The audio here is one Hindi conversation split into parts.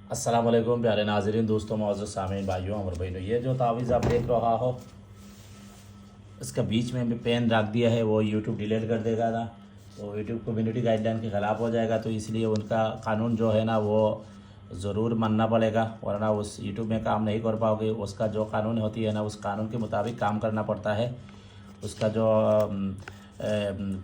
अस्सलाम वालेकुम प्यारे नाज़रीन, दोस्तों, मौजूद सामीन, भाइयों और बहनों, ये जो तावीज़ आप देख रहा हो इसका बीच में भी पेन रख दिया है, वो यूट्यूब डिलीट कर देगा ना, तो यूट्यूब कम्युनिटी गाइडलाइन के ख़िलाफ़ हो जाएगा। तो इसलिए उनका कानून जो है ना वो ज़रूर मानना पड़ेगा, वरना उस यूट्यूब में काम नहीं कर पाओगे। उसका जो कानून होती है ना, उस कानून के मुताबिक काम करना पड़ता है। उसका जो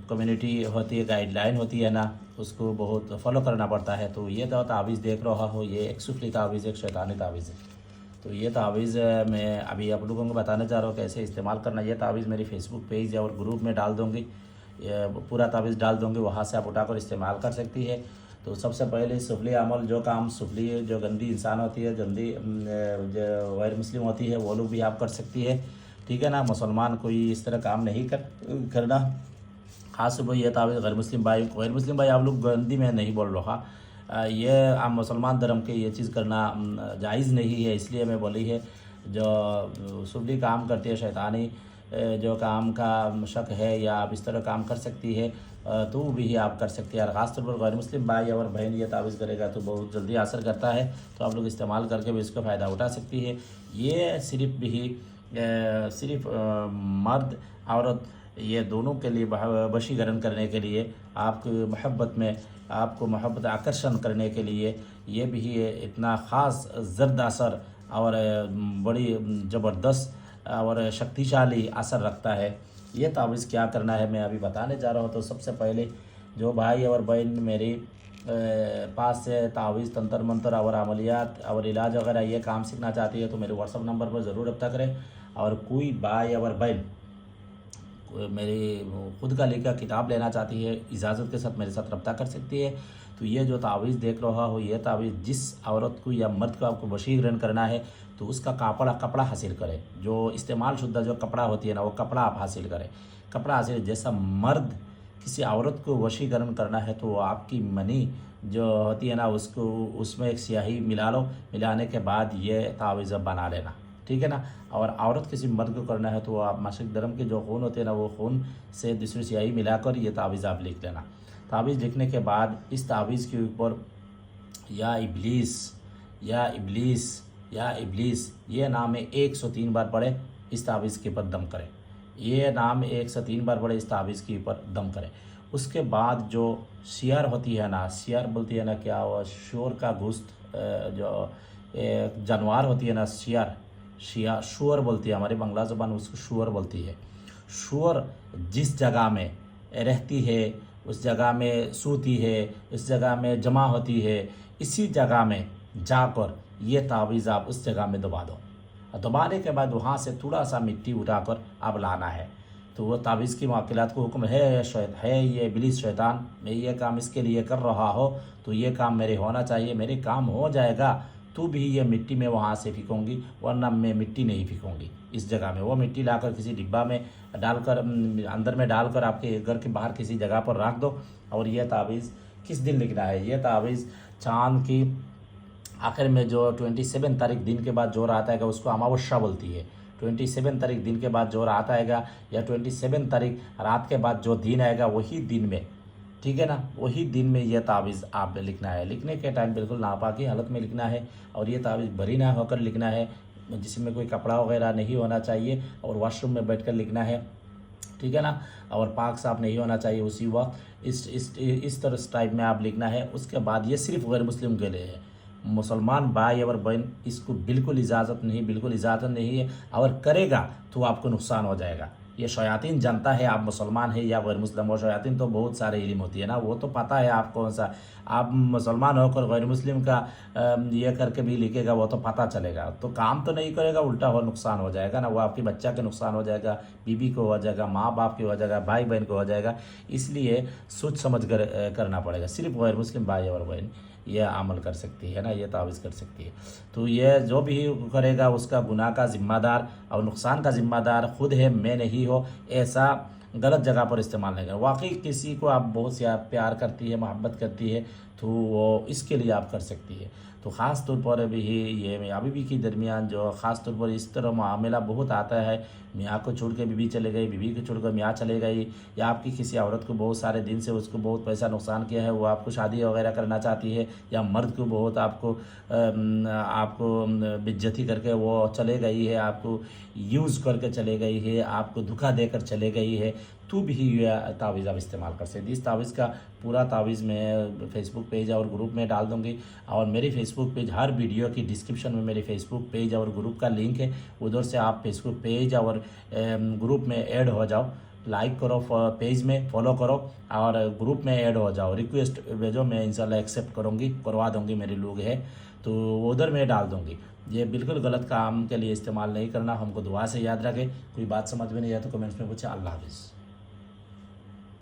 कम्युनिटी होती है, गाइडलाइन होती है ना, उसको बहुत फॉलो करना पड़ता है। तो ये तो तावीज़ देख रहा हो, ये एक सुफली तावीज़, एक शैतानी तावीज़ है। तो ये तावीज़ मैं अभी आप लोगों को बताने जा रहा हूँ कैसे इस्तेमाल करना। ये तावीज़ मेरी फेसबुक पेज और ग्रुप में डाल दूँगी, ये पूरा तावीज़ डाल दूँगी, वहाँ से आप उठाकर इस्तेमाल कर सकती है। तो सबसे पहले सुफली अमल, जो काम सुफली जो गंदी इंसान होती है, गंदी जो गैर मुस्लिम होती है, वो लोग भी आप कर सकती है, ठीक है ना। मुसलमान कोई इस तरह काम नहीं करना। ख़ास तौर पर यह तावीज़ गैर मुस्लिम भाई आप लोग गंदी में नहीं बोल रहा, ये आप मुसलमान धर्म के ये चीज़ करना जायज़ नहीं है। इसलिए मैं बोली है जो सुबली काम करती है, शैतानी जो काम का शक है या आप इस तरह काम कर सकती है, तो भी आप कर सकती है। और ख़ास तौर पर गैर मुस्लिम भाई और बहन ये तावीज़ करेगा तो बहुत जल्दी असर करता है, तो आप लोग इस्तेमाल करके भी इसका फ़ायदा उठा सकती है। ये सिर्फ मर्द औरत ये दोनों के लिए वशीकरण करने के लिए, आपको मोहब्बत आकर्षण करने के लिए, ये भी इतना ख़ास ज़र्द असर और बड़ी ज़बरदस्त और शक्तिशाली असर रखता है। ये तावीज़ क्या करना है मैं अभी बताने जा रहा हूँ। तो सबसे पहले जो भाई और बहन मेरी पास से तावीज़, तंत्र मंत्र और अमलियात और इलाज वगैरह ये काम सीखना चाहती है, तो मेरे व्हाट्सअप नंबर पर ज़रूर रब्ता करें। और कोई भाई और बहन मेरी खुद का लिखा किताब लेना चाहती है, इजाज़त के साथ मेरे साथ रब्ता कर सकती है। तो ये जो तावीज़ देख रहा हो, ये तावीज़ जिस औरत को या मर्द को आपको वशीकरण करना है, तो उसका कपड़ा हासिल करें। जो इस्तेमाल शुद्धा जो कपड़ा होती है ना, वो कपड़ा आप हासिल करें। कपड़ा हासिल, जैसा मर्द किसी औरत को वशीकरण करना है, तो आपकी मनी जो होती है ना, उसको उसमें एक स्याही मिला लो, मिलाने के बाद ये तावीज़ बना लेना, ठीक है ना। और औरत किसी मर्द को करना है, तो आप मासिक धर्म के जो खून होते हैं ना, वो खून से दूसरी स्याही मिलाकर ये तावीज़ आप लिख लेना। तावीज़ लिखने के बाद इस तावीज़ के ऊपर या इब्लीस, या इब्लीस, या इब्लीस ये नाम है 103 बार पढ़े, इस तावीज़ के ऊपर दम करें। ये नाम 103 बार पढ़े, इस तावीज़ के ऊपर दम करें। उसके बाद जो शियर होती है ना, शियर बोलती है ना, क्या हुआ, शोर का गोश्त, जो जानवर होती है ना, शुअर बोलती है, हमारी बांग्ला ज़बान उसको शुअर बोलती है। शुअर जिस जगह में रहती है, उस जगह में सूती है, उस जगह में जमा होती है, इसी जगह में जाकर ये तावीज़ आप उस जगह में दबा दो। और दबाने के बाद वहाँ से थोड़ा सा मिट्टी उठाकर अब लाना है। तो वो तावीज़ की मुआक्किलात को हुक्म है ये इब्लीस शैतान, मैं ये काम इसके लिए कर रहा हो, तो ये काम मेरे होना चाहिए, मेरे काम हो जाएगा तो भी ये मिट्टी में वहाँ से फेंकूँगी, वरना मैं मिट्टी नहीं फेंकूँगी इस जगह में। वो मिट्टी लाकर किसी डिब्बा में डालकर, अंदर में डालकर आपके घर के बाहर किसी जगह पर रख दो। और ये तावीज़ किस दिन लिखना है, ये तावीज़ चाँद की आखिर में जो 27 तारीख दिन के बाद जो रात आएगा उसको अमावस्या बोलती है। 27 तारीख दिन के बाद जो रात आएगा, या 27 तारीख रात के बाद जो दिन आएगा, वही दिन में, ठीक है ना, वही दिन में यह तावीज़ आप लिखना है। लिखने के टाइम बिल्कुल नापाकी हालत में लिखना है, और ये तावीज़ भरी ना होकर लिखना है, जिसमें कोई कपड़ा वगैरह नहीं होना चाहिए, और वॉशरूम में बैठकर लिखना है, ठीक है ना। और पाक साफ नहीं होना चाहिए उसी वक्त। इस तरह टाइप में आप लिखना है। उसके बाद ये सिर्फ गैर मुस्लिम के लिए है, मुसलमान भाई और बहन इसको बिल्कुल इजाज़त नहीं है, और करेगा तो आपको नुकसान हो जाएगा। ये शयातीन जानता है आप मुसलमान है या गैर मुस्लिम हो, शयातीन तो बहुत सारे इल्म होती है ना, वो तो पता है आप कौन सा, आप मुसलमान होकर गैर मुस्लिम का ये करके भी लिखेगा, वो तो पता चलेगा, तो काम तो नहीं करेगा, उल्टा हो नुकसान हो जाएगा ना, वो आपके बच्चा के नुकसान हो जाएगा, बीबी को हो जाएगा, माँ बाप के हो जाएगा, भाई बहन को हो जाएगा। इसलिए सोच समझ कर करना पड़ेगा। सिर्फ गैर मुस्लिम भाई और बहन यह अमल कर सकती है ना, ये तावीज़ कर सकती है। तो ये जो भी करेगा उसका गुनाह का ज़िम्मेदार और नुकसान का ज़िम्मेदार खुद है, मैं नहीं हो। ऐसा गलत जगह पर इस्तेमाल नहीं करना। वाकई किसी को आप बहुत ज़्यादा प्यार करती है, मोहब्बत करती है, तो वो इसके लिए आप कर सकती है। तो ख़ास तौर पर भी ये अभी भी के दरमियान जो ख़ास तौर पर इस तरह मामला बहुत आता है, मियाँ को छोड़ के बीवी चले गई, बीवी को छोड़ कर मियाँ चले गई, या आपकी किसी औरत को बहुत सारे दिन से उसको बहुत पैसा नुकसान किया है, वो आपको शादी वगैरह करना चाहती है, या मर्द को बहुत आपको बेइज्जती करके वो चले गई है, आपको यूज़ करके चले गई है, आपको धोखा देकर चले गई है, तो भी ये तावीज़ आप इस्तेमाल कर सकते। इस तावीज़ का पूरा तावीज़ मैं फेसबुक पेज और ग्रुप में डाल दूँगी, और मेरी फेसबुक पेज, हर वीडियो की डिस्क्रिप्शन में मेरी फेसबुक पेज और ग्रुप का लिंक है, उधर से आप फेसबुक पेज और ग्रुप में ऐड हो जाओ, लाइक करो, पेज में फॉलो करो और ग्रुप में ऐड हो जाओ, रिक्वेस्ट भेजो, मैं इंशाल्लाह एक्सेप्ट करूँगी, करवा दूँगी, मेरे लोग हैं तो उधर मैं डाल दूँगी। ये बिल्कुल गलत काम के लिए इस्तेमाल नहीं करना, हमको दुआ से याद रखें। कोई बात समझ में नहीं आए तो कमेंट्स में पूछे। अल्लाह हाफिज़।